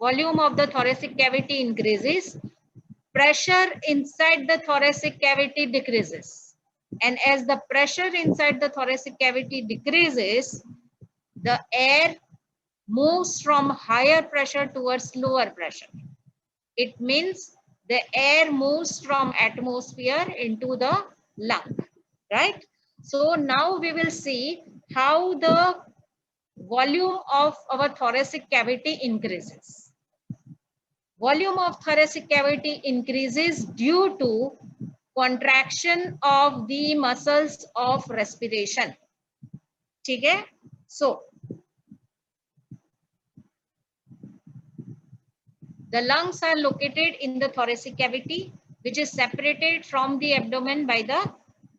volume of the thoracic cavity increases, pressure inside the thoracic cavity decreases. And as the pressure inside the thoracic cavity decreases, the air moves from higher pressure towards lower pressure. It means the air moves from atmosphere into the lung, right? So now we will see how the volume of our thoracic cavity increases. Volume of thoracic cavity increases due to contraction of the muscles of respiration. ठीक है? So the lungs are located in the thoracic cavity, which is separated from the abdomen by the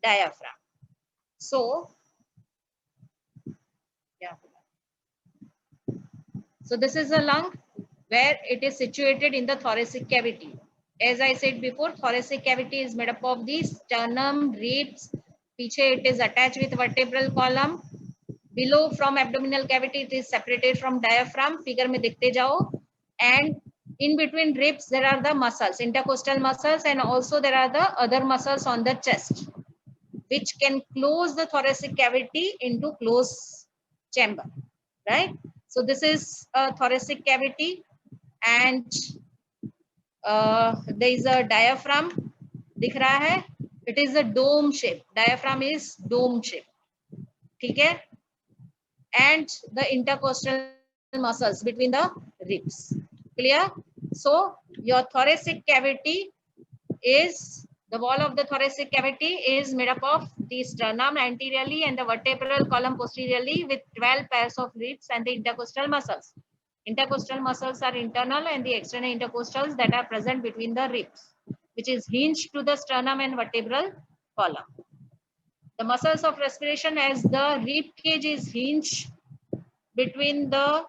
diaphragm. So, yeah. So this is a lung where it is situated in the thoracic cavity. As I said before, thoracic cavity is made up of the sternum, ribs. Piche it is attached with vertebral column. Below from abdominal cavity, it is separated from diaphragm. Figure में देखते जाओ. And in between ribs, there are the muscles, intercostal muscles, and also there are the other muscles on the chest, which can close the thoracic cavity into closed chamber, right? So this is a thoracic cavity, and there is a diaphragm. दिख रहा है? It is a dome shape. Diaphragm is dome shape. ठीक है? And the intercostal muscles between the ribs. Clear? So your thoracic cavity is, the wall of the thoracic cavity is made up of the sternum anteriorly and the vertebral column posteriorly with 12 pairs of ribs and the intercostal muscles. Intercostal muscles are internal and the external intercostals that are present between the ribs, which is hinged to the sternum and vertebral column. The muscles of respiration, as the rib cage is hinged between the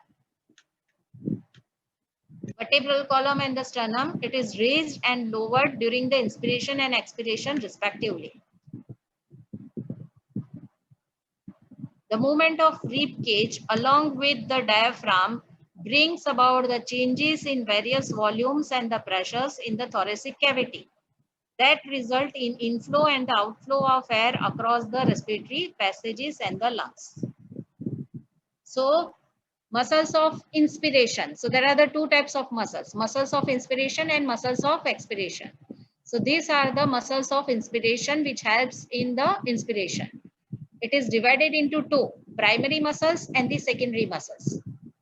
vertebral column and the sternum, it is raised and lowered during the inspiration and expiration respectively. The movement of rib cage along with the diaphragm brings about the changes in various volumes and the pressures in the thoracic cavity that result in inflow and outflow of air across the respiratory passages and the lungs. So, muscles of inspiration. So there are the two types of muscles, muscles of inspiration and muscles of expiration. So these are the muscles of inspiration which helps in the inspiration. It is divided into two, primary muscles and the secondary muscles.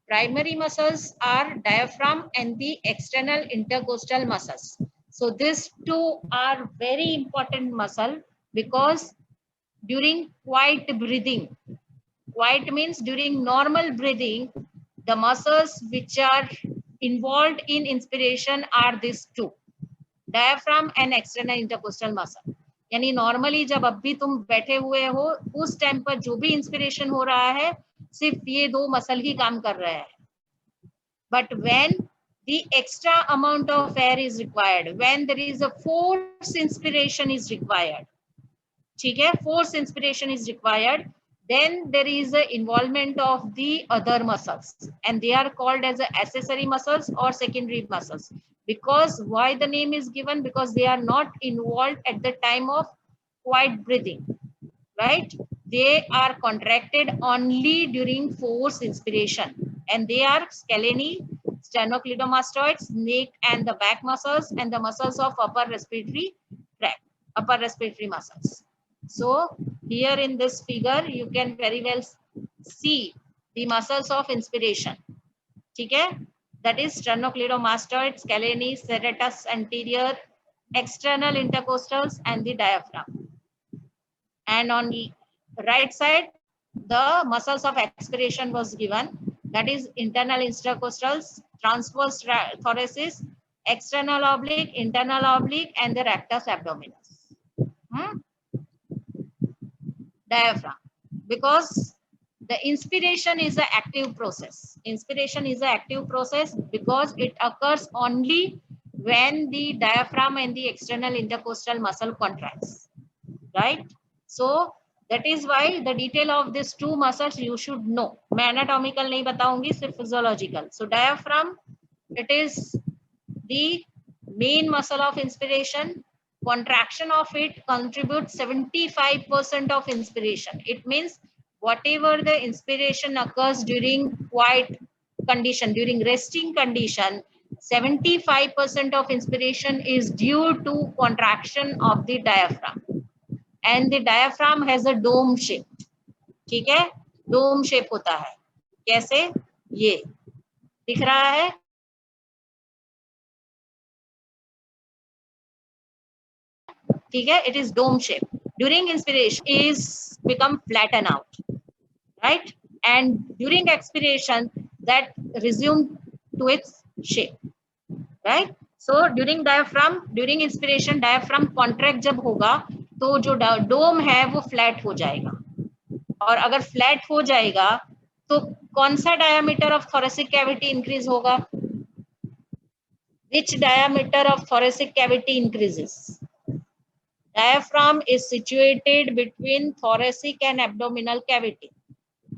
Primary muscles are diaphragm and the external intercostal muscles. So these two are very important muscle because during quiet breathing, quiet means during normal breathing, the muscles which are involved in inspiration are these two, diaphragm and external intercostal muscle. यानी normally जब अभी तुम बैठे हुए हो उस time पर जो भी इंस्पिरेशन हो रहा है सिर्फ ये दो मसल ही काम कर रहे हैं. But when the extra amount of air is required, when there is a force inspiration is required, ठीक है, force inspiration is required, then there is a involvement of the other muscles and they are called as accessory muscles or secondary muscles. Because why the name is given? Because they are not involved at the time of quiet breathing, right? They are contracted only during force inspiration and they are scalene, sternocleidomastoids, neck and the back muscles and the muscles of upper respiratory tract, upper respiratory muscles. So here in this figure, you can very well see the muscles of inspiration. Okay? That is sternocleidomastoid, scalene, serratus anterior, external intercostals, and the diaphragm. And on the right side, the muscles of expiration was given. That is internal intercostals, transverse thoracis, external oblique, internal oblique, and the rectus abdominis. Diaphragm, because the inspiration is an active process. Inspiration is an active process because it occurs only when the diaphragm and the external intercostal muscle contracts, right? So that is why the detail of these two muscles you should know. मैं anatomical नहीं बताऊंगी, सिर्फ physiological. So diaphragm It is the main muscle of inspiration. Contraction of it contributes 75% of inspiration. It means whatever the inspiration occurs during quiet condition, during resting condition, 75% of inspiration is due to contraction of the diaphragm. And the diaphragm has a dome shape. ठीक है, dome shape होता है. कैसे? ये दिख रहा है. ठीक है, it is dome shape. During inspiration is become flatten out, right? And during expiration that resume to its shape, right? So during diaphragm, during inspiration diaphragm contract जब होगा तो जो डोम है वो फ्लैट हो जाएगा. और अगर फ्लैट हो जाएगा तो कौन सा diameter of thoracic cavity increase होगा? Which diameter of thoracic cavity increases? Diaphragm is situated between thoracic and abdominal cavity.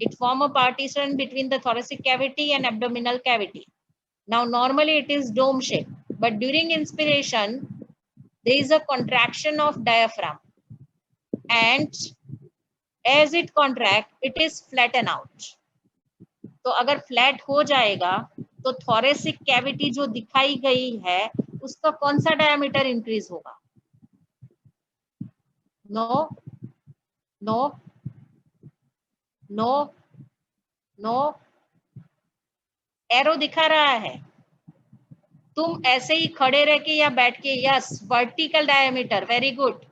It forms a partition between the thoracic cavity and abdominal cavity. Now, normally it is dome shape, but during inspiration, there is a contraction of diaphragm, and as it contract, it is flatten out. तो अगर flat हो जाएगा तो thoracic cavity जो दिखाई गई है उसका कौन सा डायमीटर इंक्रीज होगा? No no no no, arrow दिखा रहा है. तुम ऐसे ही खड़े रह के या बैठ के, yes, vertical diameter, very good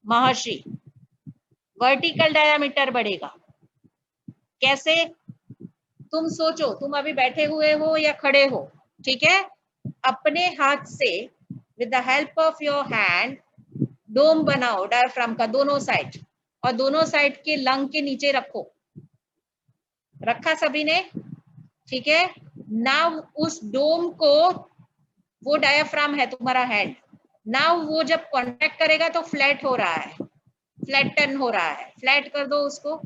महर्षि, वर्टिकल डायमीटर बढ़ेगा. कैसे? तुम सोचो, तुम अभी बैठे हुए हो या खड़े हो, ठीक है, अपने हाथ से with the help of your hand dome बनाओ डायफ्राम का दोनों साइड, और दोनों साइड के लंग के नीचे रखो. रखा सभी ने? ठीक है. नाउ उस डोम को, वो डायफ्राम है तुम्हारा हैंड, नाउ वो जब कॉन्टैक्ट करेगा तो फ्लैट हो रहा है, फ्लैटन हो रहा है. फ्लैट कर दो उसको.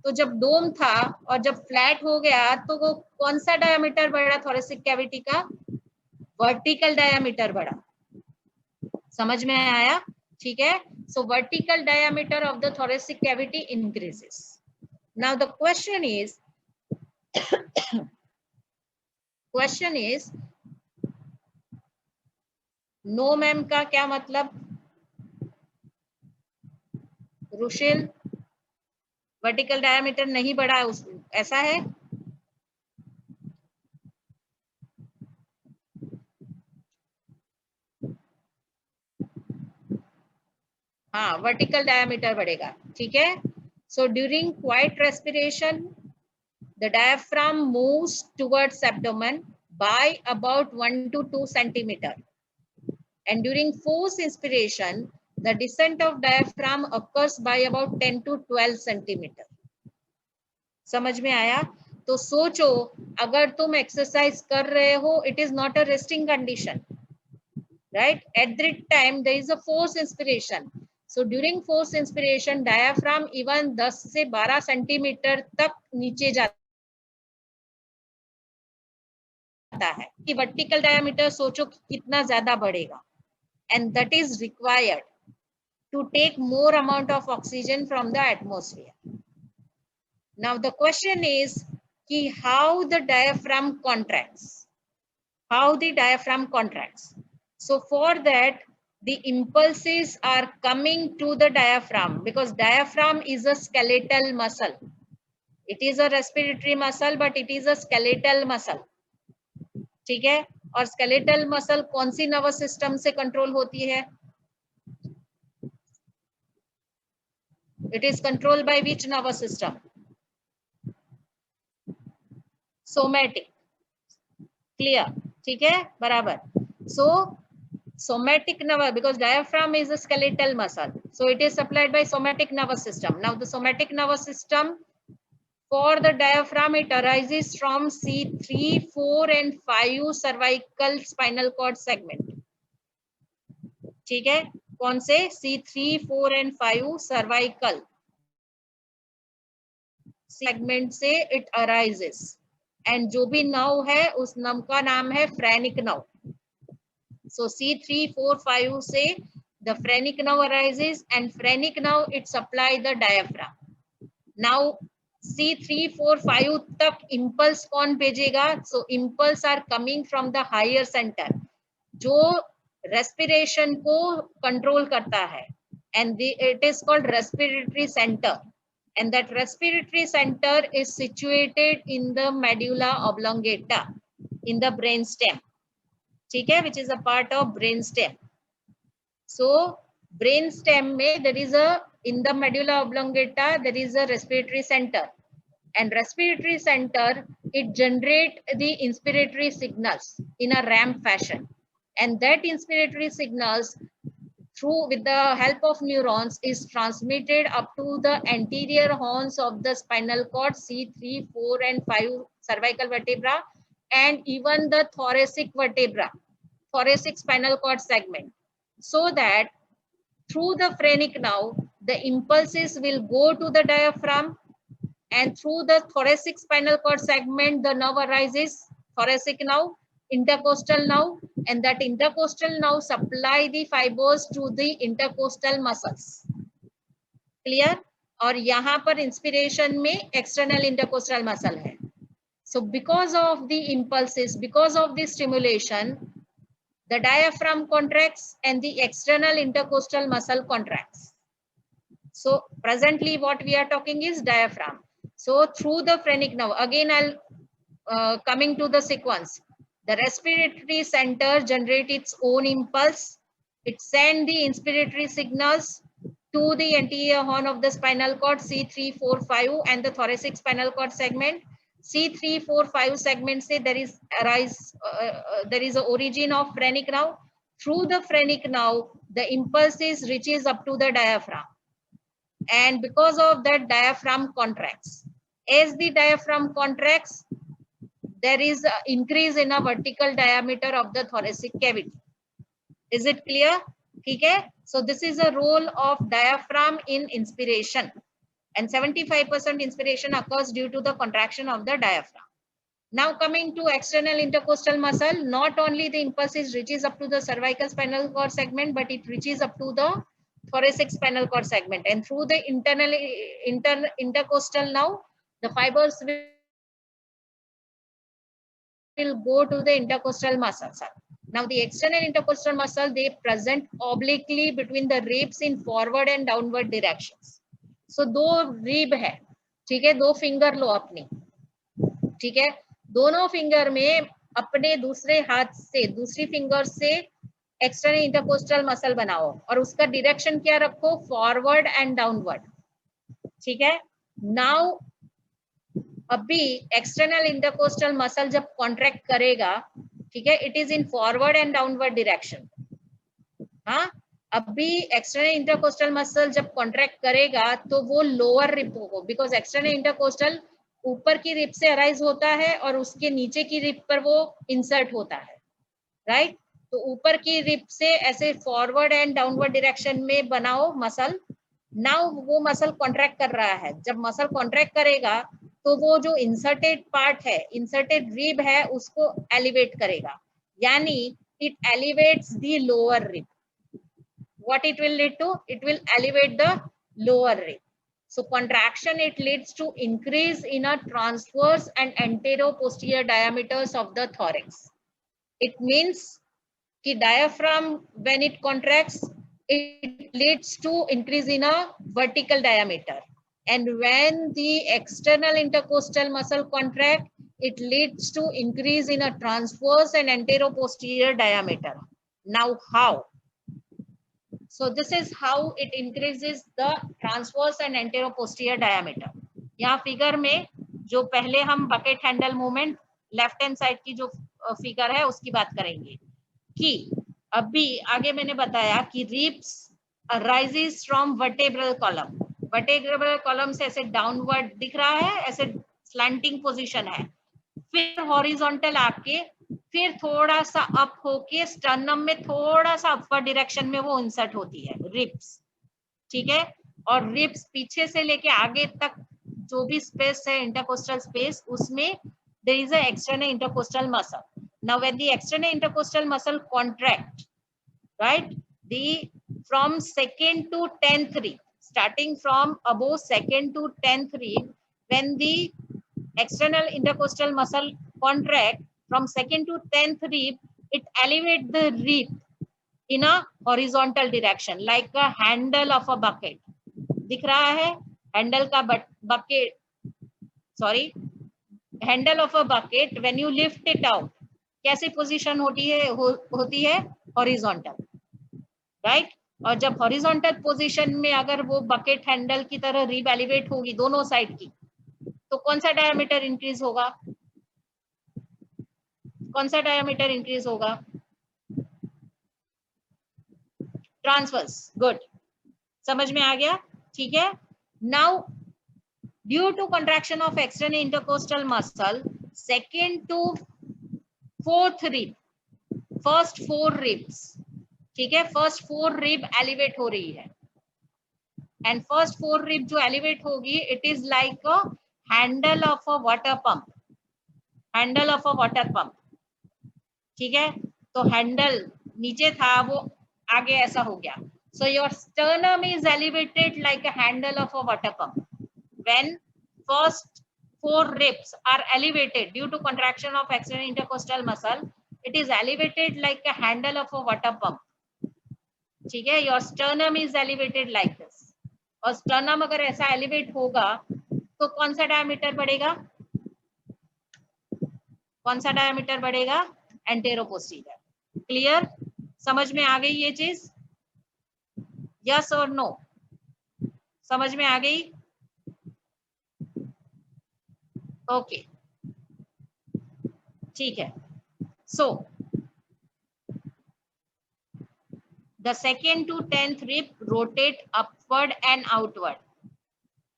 तो जब डोम था और जब फ्लैट हो गया तो वो कौन सा डायमीटर बढ़ा थोरेसिक कैविटी का? वर्टिकल डायमीटर बढ़ा. समझ में आया? ठीक है. So vertical diameter of the thoracic cavity increases. Now the question is no ma'am का क्या मतलब? रुशिल, वर्टिकल डायमीटर नहीं बढ़ा, ऐसा है? हाँ, वर्टिकल डायमीटर बढ़ेगा. ठीक है. So during quite respiration the diaphragm moves towards abdomen by about 1 to 2 centimeter, and during forced inspiration the descent of diaphragm occurs by about 10 to 12 centimeter. समझ में आया? तो सोचो, अगर तुम एक्सरसाइज कर रहे हो, it is not a resting condition, right? At that time there is a forced inspiration. So during forced inspiration diaphragm even 10 से 12 सेंटीमीटर तक नीचे जाता है कि वर्टिकल डायमीटर सोचो कितना ज्यादा बढ़ेगा. And that is required to take more amount of oxygen from the atmosphere. Now the question is कि how the diaphragm contracts, how the diaphragm contracts. So for that the impulses are coming to the diaphragm because diaphragm is a skeletal muscle. It is a respiratory muscle but it is a skeletal muscle. ठीक है. और skeletal muscle कौन सी nervous system से control होती है? It is control by which nervous system? Somatic. Clear? ठीक है, बराबर. सो somatic nerve, because diaphragm is a skeletal muscle, so it is supplied by somatic nervous system. Now the somatic nervous system for the diaphragm, it arises from C3, 4 and 5 cervical spinal cord segment. ठीक है. कौन से? C3, 4 and 5 cervical segment से it arises. And जो भी नव है उस नव का नाम है फ्रेनिक नव. So C3, 4, 5 से the phrenic nerve arises and phrenic nerve it supply the diaphragm. Now C3, 4, 5 तक impulse कौन भेजेगा? So impulse are coming from the higher center जो respiration को control करता है and it is called respiratory center and that respiratory center is situated in the medulla oblongata in the brainstem. ठीक है, which is a part of brainstem. So brainstem में there is a in the medulla oblongata there is a respiratory center and respiratory center it generate the inspiratory signals in a ramp fashion and that inspiratory signals through with the help of neurons is transmitted up to the anterior horns of the spinal cord C3, 4 and 5 cervical vertebra and even the thoracic vertebra, thoracic spinal cord segment, so that through the phrenic nerve the impulses will go to the diaphragm and through the thoracic spinal cord segment the nerve arises, thoracic nerve, intercostal nerve, and that intercostal nerve supply the fibers to the intercostal muscles. Clear? और यहाँ पर inspiration में external intercostal muscle है. So because of the impulses, because of the stimulation, the diaphragm contracts and the external intercostal muscle contracts. So presently what we are talking is diaphragm. So through the phrenic nerve, again I'll coming to the sequence. The respiratory center generates its own impulse. It sends the inspiratory signals to the anterior horn of the spinal cord C3, 4, 5 and the thoracic spinal cord segment. C3, 4, 5 segment say there is a origin of phrenic nerve. Through the phrenic nerve, the impulses reaches up to the diaphragm. And because of that diaphragm contracts. As the diaphragm contracts, there is an increase in a vertical diameter of the thoracic cavity. Is it clear? Okay. So this is a role of diaphragm in inspiration and 75% inspiration occurs due to the contraction of the diaphragm. Now coming to external intercostal muscle, not only the impulses reaches up to the cervical spinal cord segment, but it reaches up to the thoracic spinal cord segment and through the intercostal nerve, the fibers will go to the intercostal muscles. Now the external intercostal muscle, they present obliquely between the ribs in forward and downward directions. So दो rib है, ठीक है, दो finger लो अपनी, ठीक है, दोनों finger में अपने दूसरे हाथ से दूसरी फिंगर से एक्सटर्नल इंटरकोस्टल मसल बनाओ और उसका डायरेक्शन क्या रखो, फॉरवर्ड एंड डाउनवर्ड. ठीक है. नाउ अभी एक्सटर्नल इंटरकोस्टल मसल जब कॉन्ट्रैक्ट करेगा, ठीक है, it is in forward and downward direction. हाँ, अभी एक्सटर्नल इंटरकोस्टल मसल जब कॉन्ट्रैक्ट करेगा तो वो लोअर रिप को, बिकॉज एक्सटर्नल इंटरकोस्टल ऊपर की रिप से अराइज होता है और उसके नीचे की रिप पर वो इंसर्ट होता है, राइट. तो ऊपर की रिप से ऐसे फॉरवर्ड एंड डाउनवर्ड डायरेक्शन में बनाओ मसल. नाउ वो मसल कॉन्ट्रैक्ट कर रहा है. जब मसल कॉन्ट्रैक्ट करेगा तो वो जो इंसर्टेड पार्ट है, इंसर्टेड रिब है, उसको एलिवेट करेगा, यानी it elevates the lower rib. What it will lead to? It will elevate the lower rib. So contraction, it leads to increase in a transverse and antero-posterior diameters of the thorax. It means कि diaphragm when it contracts, it leads to increase in a vertical diameter, and when the external intercostal muscle contract, it leads to increase in a transverse and antero-posterior diameter. Now how? So this is how it increases the transverse and antero-posterior diameter. यहाँ figure में जो पहले हम bucket handle movement left hand side की जो figure है उसकी बात करेंगे कि अभी आगे मैंने बताया कि ribs rises from vertebral column. Vertebral column से ऐसे डाउनवर्ड दिख रहा है, ऐसे स्लैंटिंग पोजीशन है, फिर हॉरिजॉन्टल आके फिर थोड़ा सा अप होके स्टर्नम में थोड़ा सा अपवर्ड डायरेक्शन में वो इंसर्ट होती है रिब्स. ठीक है. और रिब्स पीछे से लेके आगे तक जो भी स्पेस है इंटरकोस्टल स्पेस, उसमें there is a external intercostal muscle. Now when the external intercostal muscle contract, right, the from second to 10th rib, starting from above second to 10th rib, when the external intercostal muscle contract from second to 10th rib, it elevates the rib in a horizontal direction like a handle of a bucket. दिख रहा है handle का bucket, sorry handle of a bucket, when you lift it out कैसी position होती है horizontal, right. और जब horizontal position में अगर वो बकेट हैंडल की तरह रिब एलिवेट होगी दोनों साइड की, तो कौन सा डायमीटर इंक्रीज होगा, कौन सा डायमीटर इंक्रीज होगा, ट्रांसवर्स, गुड, समझ में आ गया, ठीक है। Now due to contraction of external intercostal muscle, second to fourth rib, first 4 ribs, ठीक है, फर्स्ट 4 रिब एलिवेट हो रही है, एंड फर्स्ट 4 रिब जो एलिवेट होगी, it is like a handle of a water pump, handle of a water pump, ठीक है। तो हैंडल नीचे था, वो आगे ऐसा हो गया, so your sternum is elevated like a handle of a water pump. When first 4 ribs are elevated due to contraction of external intercostal muscle, it is elevated like a handle of a water pump, ठीक है। your sternum is elevated like this, और sternum अगर ऐसा elevate होगा तो कौन सा diameter बढ़ेगा, कौन सा डायमीटर बढ़ेगा, एंटेरोपोस्टीरियर, क्लियर, समझ में आ गई ये चीज, यस और नो, समझ में आ गई, ओके, ठीक है। So the second to 10th rib rotate upward and outward,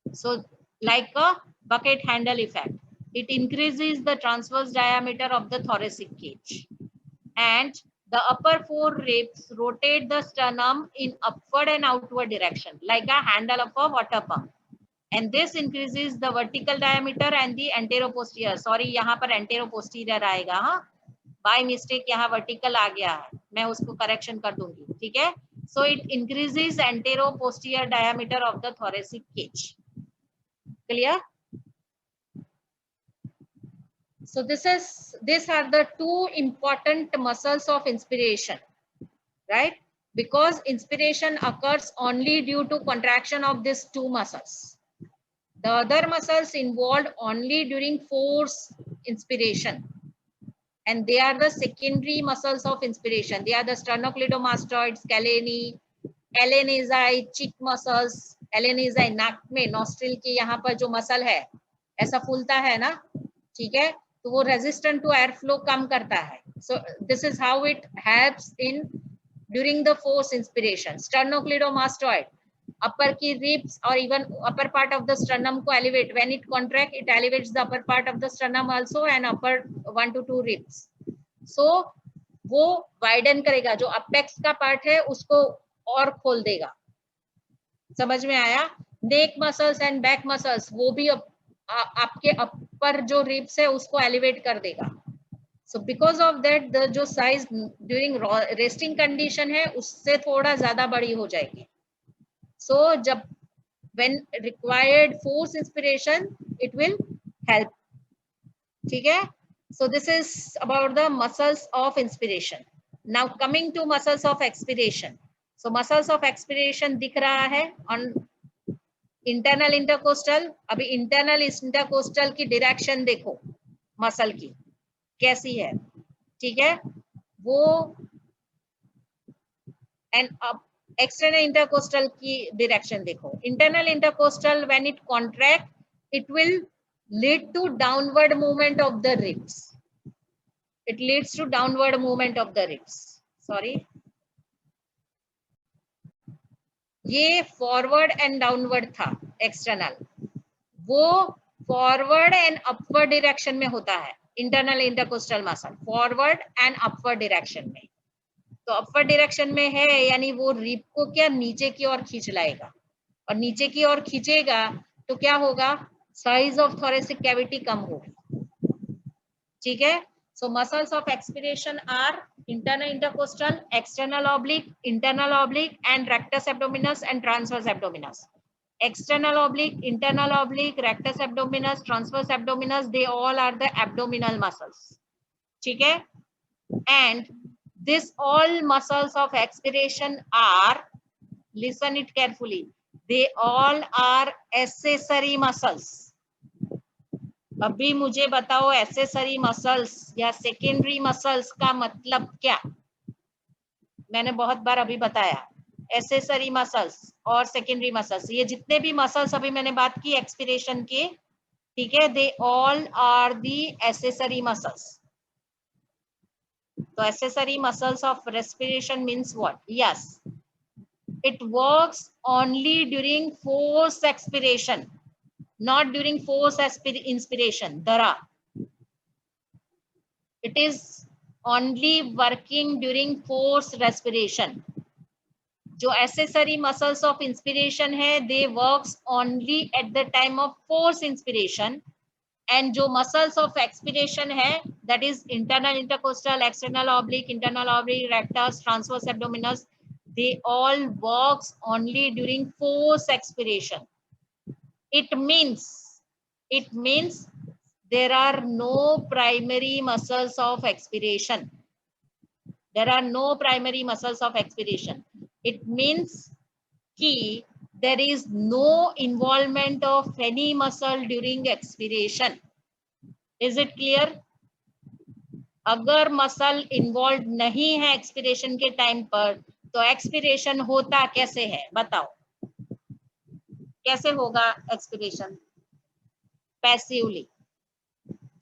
so like a bucket handle effect, it increases the transverse diameter of the thoracic cage, and the upper 4 ribs rotate the sternum in upward and outward direction like a handle of a water pump, and this increases the vertical diameter and the anteroposterior, sorry यहाँ पर anteroposterior आएगा, हाँ by mistake यहाँ vertical आ गया है, मैं उसको correction कर दूंगी, ठीक है। so it increases anteroposterior diameter of the thoracic cage, clear। so these are the 2 important muscles of inspiration, right, because inspiration occurs only due to contraction of these 2 muscles. The other muscles involved only during force inspiration, and they are the secondary muscles of inspiration. They are the sternocleidomastoid, scalene, LNASI, cheek muscles, LNASI नाक में nostril के यहाँ पर जो muscle है ऐसा फूलता है ना, ठीक है, तो वो रेजिस्टेंट टू एयर फ्लो कम करता है, so this is how it helps in during the force inspiration. Sternocleidomastoid, upper की ribs or even upper part of the sternum को elevate, when it contract it elevates the upper part of the sternum also and upper 1 to 2 ribs, so वो widen करेगा, जो apex का part है उसको और खोल देगा, समझ में आया। नेक मसल्स एंड बैक मसल्स वो भी आपके अपर जो रिब्स है उसको एलिवेट कर देगा, so because of that the जो साइज ड्यूरिंग रेस्टिंग कंडीशन है उससे थोड़ा ज्यादा बड़ी हो जाएगी, so जब when required force inspiration it will help, ठीक है। so this is about the muscles of inspiration. now coming to muscles of expiration, so muscles of expiration दिख रहा है on internal intercostal, अभी internal intercostal की direction देखो muscle की कैसी है, ठीक है, वो एंड एक्सटर्नल इंटरकोस्टल की डायरेक्शन देखो, internal intercostal when it contract it will lead to downward movement of the ribs, it leads to downward movement of the ribs, sorry ये फॉरवर्ड एंड डाउनवर्ड था एक्सटर्नल, वो forward and upward direction में होता है internal intercostal muscle, forward and upward direction में, तो upward direction में है यानी वो रिब को क्या नीचे की ओर खींच लाएगा, और नीचे की ओर खींचेगा तो क्या होगा, साइज ऑफ थोरेसिक कैविटी कम होगी, ठीक है. So muscles of expiration are internal intercostal, external oblique, internal oblique, and rectus abdominis and transverse abdominis. External oblique, internal oblique, rectus abdominis, transverse abdominis, they all are the abdominal muscles. ठीक है. And this all muscles of expiration are, listen it carefully, they all are accessory muscles. अभी मुझे बताओ accessory muscles या secondary muscles का मतलब क्या. मैंने बहुत बार अभी बताया एक्सेसरी मसल्स और सेकेंडरी मसल्स, ये जितने भी मसल्स अभी मैंने बात की एक्सपिरेशन के, ठीक है, they all are the accessory muscles. तो accessory muscles of respiration means what? Yes, it works only during force expiration, not during force inspiration. Dara, it is only working during force respiration. जो accessory muscles of inspiration है, they works only at the time of force inspiration, and जो muscles of expiration है, that is internal intercostal, external oblique, internal oblique, rectus, transverse abdominis, they all works only during force expiration. It means there are no primary muscles of expiration. There are no primary muscles of expiration. It means कि there is no involvement of any muscle during expiration. Is it clear? अगर muscle involve नहीं है expiration के time पर, तो expiration होता कैसे है बताओ. कैसे होगा एक्सपिरेशन? पैसिवली.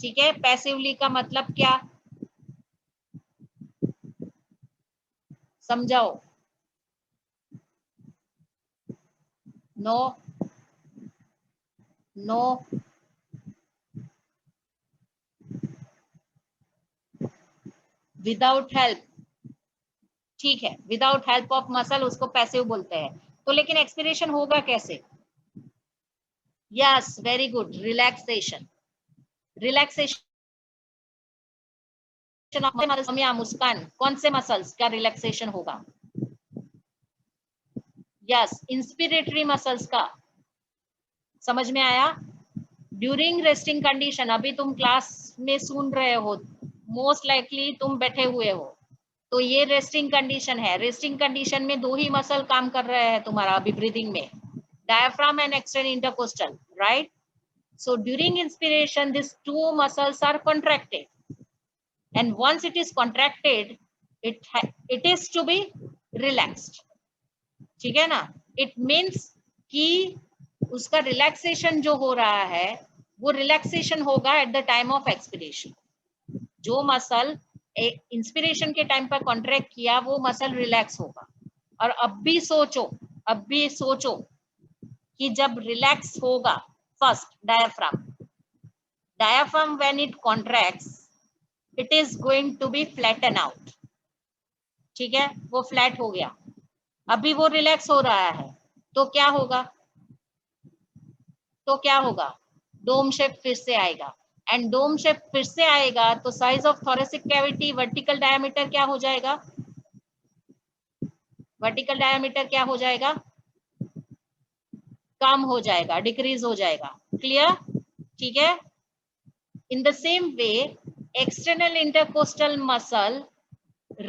ठीक है, पैसिवली का मतलब क्या समझाओ. No no without help. ठीक है, विदाउट हेल्प ऑफ मसल उसको पैसिव बोलते हैं. तो लेकिन एक्सपिरेशन होगा कैसे? Yes, very good, relaxation. Relaxation muscles, कौन से मसल्स का रिलैक्सेशन होगा? यस, इंस्पिरेटरी मसल्स का. समझ में आया? ड्यूरिंग रेस्टिंग कंडीशन, अभी तुम क्लास में सुन रहे हो, मोस्ट लाइकली तुम बैठे हुए हो, तो ये रेस्टिंग कंडीशन है. रेस्टिंग कंडीशन में दो ही मसल काम कर रहे हैं तुम्हारा अभी ब्रीदिंग में, diaphragm and external intercostal, right? So during inspiration, these two muscles are contracted, and once it is contracted, it is to be relaxed. ठीक है ना? It means कि उसका रिलैक्सेशन जो हो रहा है, वो रिलैक्सेशन होगा at the time of expiration. जो मसल इंस्पिरेशन के टाइम पर कॉन्ट्रैक्ट किया, वो मसल रिलैक्स होगा. और अब भी सोचो कि जब रिलैक्स होगा, first diaphragm when it contracts, it is going to be flatten out. ठीक है, वो फ्लैट हो गया. अभी वो रिलैक्स हो रहा है, तो क्या होगा? डोम शेप फिर से आएगा. एंड डोम शेप फिर से आएगा तो size of thoracic cavity, vertical diameter क्या हो जाएगा? वर्टिकल डायमीटर क्या हो जाएगा? कम हो जाएगा, डिक्रीज हो जाएगा. क्लियर? ठीक है. In the same way, external intercostal muscle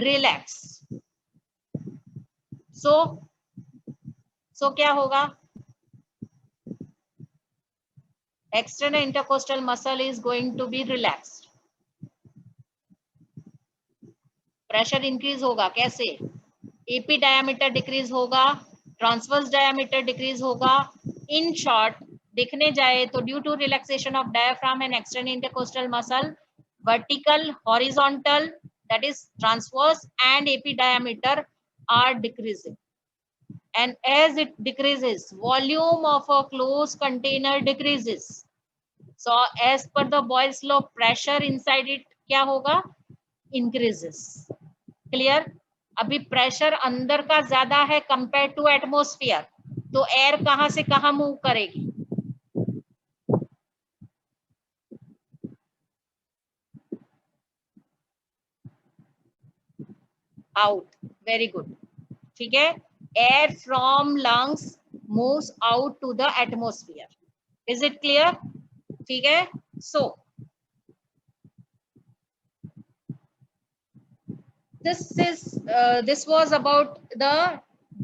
relax. So क्या होगा? External intercostal muscle is going to be relaxed. Pressure increase होगा कैसे? AP diameter decrease होगा, transverse diameter decrease होगा. In short, दिखने जाए तो due to relaxation of diaphragm and external intercostal muscle, vertical, horizontal, that is transverse, and AP diameter are decreasing. And as it decreases, volume of a closed container decreases. So as per the Boyle's law, pressure inside it क्या होगा? Increases. Clear? अभी pressure अंदर का ज्यादा है compare two atmosphere, तो air कहां से कहां मूव करेगी? आउट, वेरी गुड, ठीक है, air from lungs moves out to the atmosphere, is it clear? ठीक है, so this was about the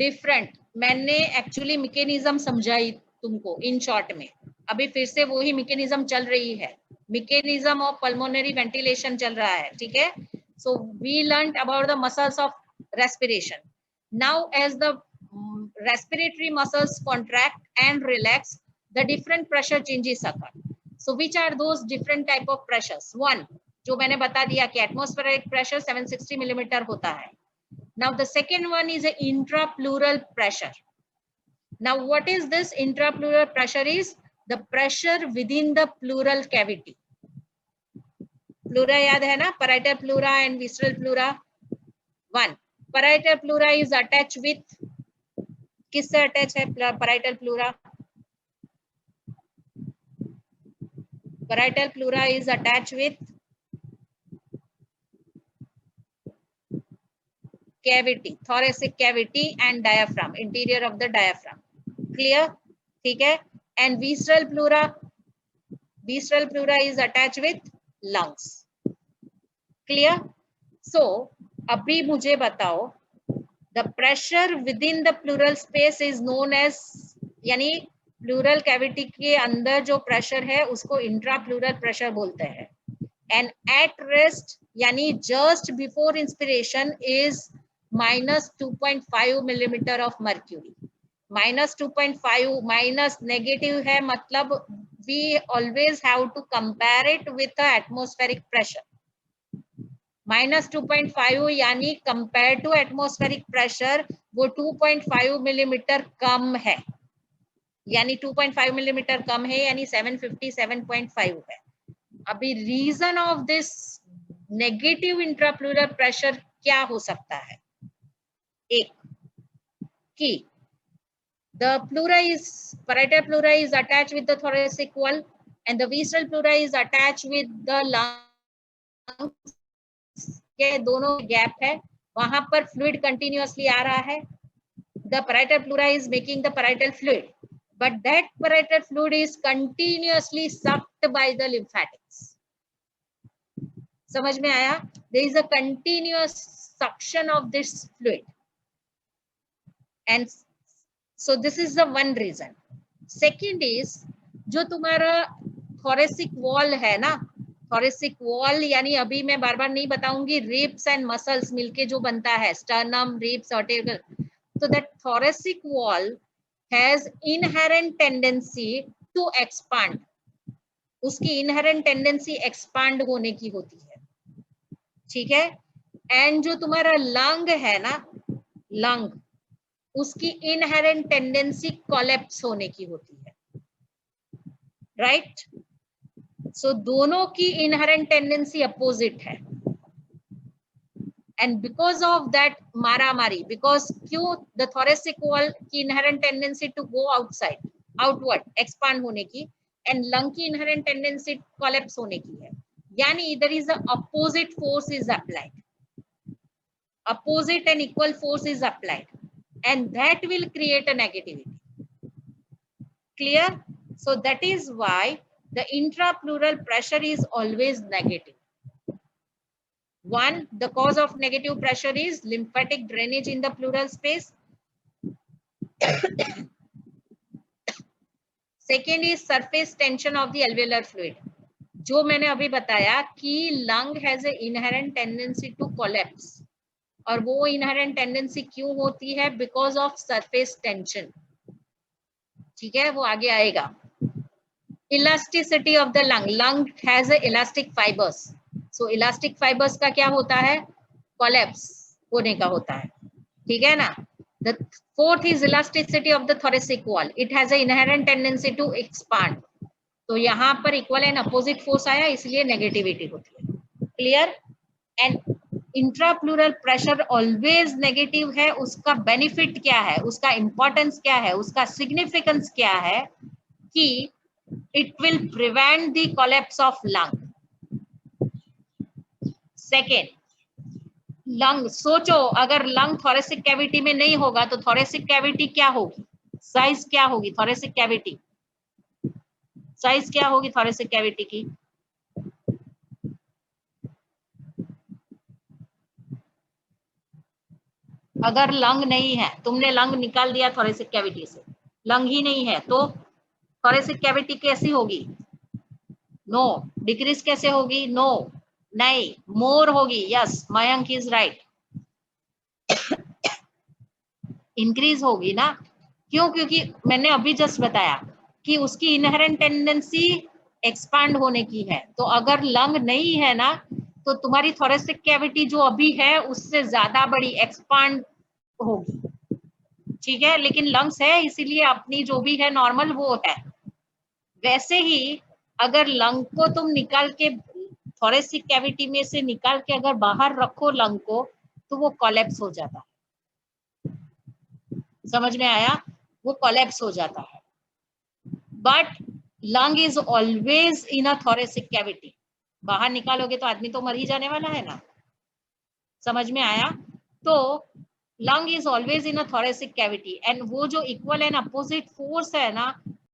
different, मैंने एक्चुअली मैकेनिज्म समझाई तुमको इन शॉर्ट में, अभी फिर से वही मैकेनिज्म चल रही है, मैकेनिज्म ऑफ पल्मोनरी वेंटिलेशन चल रहा है, ठीक है। So we learned about the muscles of respiration. Now as the respiratory muscles contract and relax, the different pressure changes occur. So which are those different type of pressures? One, जो मैंने बता दिया कि atmospheric pressure 760 millimeter होता है. Now the second one is a intrapleural pressure. Now what is this intrapleural pressure? Is the pressure within the pleural cavity. Pleura याद है ना, parietal pleura and visceral pleura. One, parietal pleura is attached with, किससे attach है parietal pleura? Parietal pleura is attached with cavity, thoracic cavity and diaphragm, interior of the diaphragm. Clear? ठीक है. And visceral pleura is attached with lungs. Clear? So अभी मुझे बताओ, the pressure within the pleural space is known as, यानी pleural cavity के अंदर जो pressure है उसको इंट्राप्लूरल प्रेशर बोलते हैं. And at rest, यानी just before inspiration is minus 2.5 millimeter of mercury. Minus 2.5 minus negative है, मतलब we always have to compare it with the atmospheric pressure. Minus 2.5 यानी compared to atmospheric pressure वो 2.5 millimeter कम है, यानी 2.5 millimeter कम है, यानी 757.5 है. अभी reason of this negative intrapleural pressure क्या हो सकता है? एक कि the pleura is, parietal pleura is attached with the thoracic wall and the visceral pleura is attached with the lungs. के दोनों गैप है, वहां पर फ्लूइड कंटिन्यूअसली आ रहा है. The parietal pleura is making the parietal fluid, but that parietal fluid is continuously sucked by the lymphatics. समझ में आया? There is a continuous suction of this fluid, and so this is the one reason. Second is जो तुम्हारा thoracic wall है ना, thoracic wall यानी अभी मैं बार बार नहीं बताऊंगी, ribs and muscles मिलके जो बनता है, sternum, ribs, vertebral. So that thoracic wall has inherent tendency to expand. उसकी inherent tendency expand होने की होती है, ठीक है. एंड जो तुम्हारा लंग है ना, लंग, उसकी इनहेरेंट टेंडेंसी कोलैप्स होने की होती है, राइट. सो दोनों की इनहेरेंट टेंडेंसी अपोजिट है, एंड बिकॉज ऑफ दैट मारामारी, बिकॉज क्यों, द थोरेसिक वॉल की inherent tendency to go outside, outward, expand होने की, एंड लंग की इनहेरेंट टेंडेंसी कोलैप्स होने की है, यानी इधर is a opposite force is applied, opposite and equal force is applied, and that will create a negativity. Clear? So that is why the intrapleural pressure is always negative. One, the cause of negative pressure is lymphatic drainage in the pleural space. Second is surface tension of the alveolar fluid. जो मैंने अभी बताया कि lung has an inherent tendency to collapse, और वो inherent tendency क्यों होती है? बिकॉज ऑफ सरफेस टेंशन, ठीक है, वो आगे आएगा. Elasticity of the lung, lung has elastic fibres, so elastic fibres का क्या होता है? कोलैप्स होने का होता है, ठीक है ना. The fourth is elasticity of the thoracic wall, it has a inherent tendency to expand. तो यहाँ पर इक्वल एंड अपोजिट फोर्स आया, इसलिए नेगेटिविटी होती है. Clear? And intrapleural pressure always negative है. उसका बेनिफिट क्या है, उसका इंपॉर्टेंस क्या है, उसका सिग्निफिकेंस क्या है? कि it will prevent the collapse of lung. Second, lung सोचो, अगर लंग थोरेसिक कैविटी में नहीं होगा तो थोरेसिक कैविटी क्या होगी, साइज क्या होगी थोरेसिक कैविटी, साइज क्या होगी थोरेसिक कैविटी की? अगर लंग नहीं है, तुमने लंग निकाल दिया थोरेसिक कैविटी से, लंग ही नहीं है तो थोरेसिक कैविटी कैसी होगी? नो। डिक्रीज कैसे होगी? नो, नहीं, मोर होगी। Yes, Mayank is right, increase होगी ना। क्यों? क्योंकि मैंने अभी जस्ट बताया कि उसकी इनहेरेंट टेंडेंसी एक्सपांड होने की है। तो अगर लंग नहीं है ना तो तुम्हारी थोरेसिक कैविटी जो अभी है उससे ज्यादा बड़ी एक्सपांड होगी, ठीक है। लेकिन लंग्स है इसीलिए अपनी जो भी है नॉर्मल वो है। वैसे ही अगर लंग को तुम निकाल के थोरेसिक कैविटी में से निकाल के अगर बाहर रखो लंग को, तो वो कोलैप्स हो जाता है। समझ में आया? वो कोलैप्स हो जाता है। But lung is always in a thoracic cavity. बाहर निकालोगे तो आदमी तो मर ही जाने वाला है ना। समझ में आया? तो lung is always in a thoracic cavity, and वो जो इक्वल एंड अपोजिट फोर्स है ना,